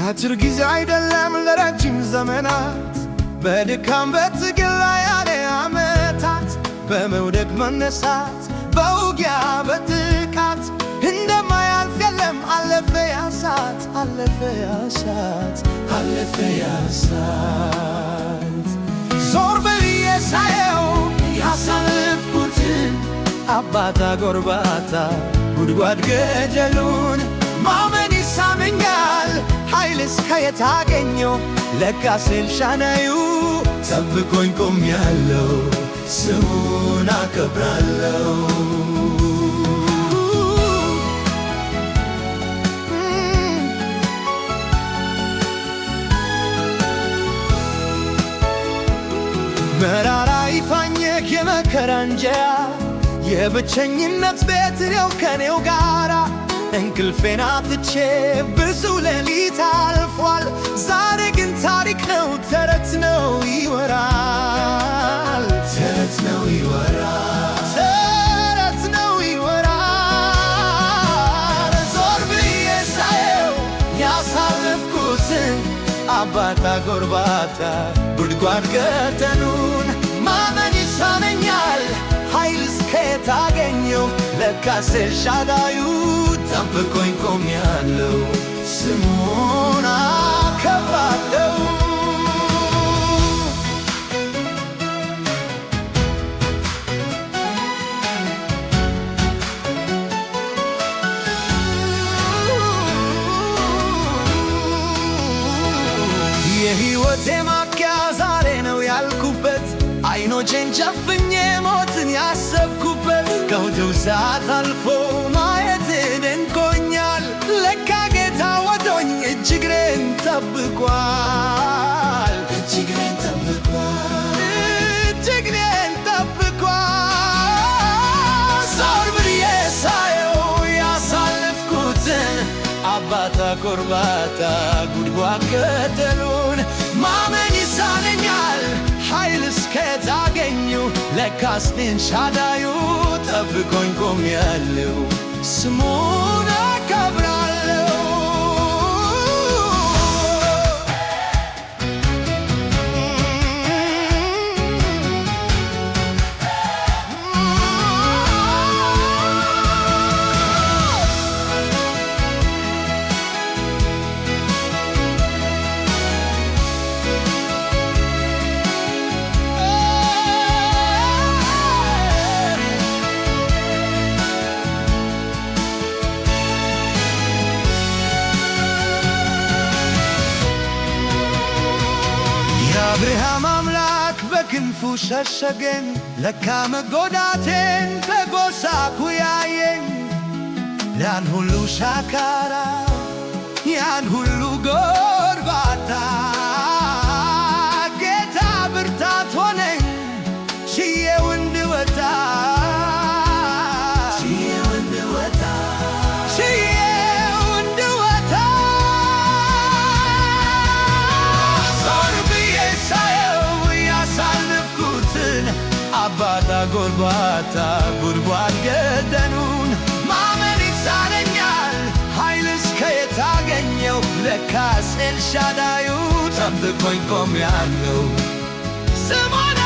አጭር ጊዜ አይደለም ለረጅም ዘመናት በድካም በትግል ላይ ያለ ዓመታት በመውደቅ መነሳት በውጊያ በጥቃት እንደማያልፍ የለም አለፈ ያሳት አለፈ ያሳት አለፈ ያሳት ዞር ብዬ ሳየው ያሳለፍኩትን አባታ ጎርባታ ጉድጓድ ገደሉን ማመን ይሳነኛል ኃይልስ ከየት አገኘው ለካስ ኤልሻዳዩ ጠብቆኝ ቆሜያለሁ ስሙን አከብራለሁ መራራ ይፋኘክ የመከራ እንጀራ የብቸኝነት ቤት ነው ከኔው ጋራ እንቅልፌን አጥቼ ብዙ ሌሊት አልፏል ዛሬ ግን ታሪክ ነው ተረት ነው ይወራል ተረት ነው ይወራል ተረት ነው ይወራል ዞር ብዬ ሳየው ያሳለፍኩትን አባታ ጎርባታ ጉድጓድ ገደሉን ማመን ይሳነኛል ኃይልስ ከየት አገኘው ለካስ ኤልሻዳዩ ጠብቆኝ ቆሜያለሁ ስሙን አከብራለሁ የሕይወቴ ማብቂያ ዛሬ ነው ያልኩበት አይኖቼን ጨፍኜ ሞትን ያሰብኩበት ከውድው ሰዓት አልፎ ማየት ደንቆኛል ለካ ጌታ ወዶኝ እጅግሬን ጠብቋል እጅግሬን ጠብቋል እጅግሬን ጠብቋል ዞር ብዬ ሳየው ያሳለፍኩትን አባታ ጎርባታ ጉድጓድ ገደሉን ማመን ይሳነኛል ኃይልስ ከየት አገኘው ለካስ ኤልሻዳዩ ጠብቆኝ ቆሜያለሁ ስሙን አከብራለሁ የአብርሃም አምላክ በክንፉ ሸሸገኝ ለካ መጎዳቴን በጎሳኩ ያየኝ ያን ሁሉ ሻካራ ያን ሁሉ ጎርባታ ጌታ ብርታት ሆነኝ ችዬው እንድወጣ አባታ ጎርባታ ጉድጓድ ገደሉን ማመን ይሳነኛል ኃይልስ ከየት አገኘው ለካስ ኤልሻዳዩ ጠብቆኝ ቆሜያለሁ ስሙን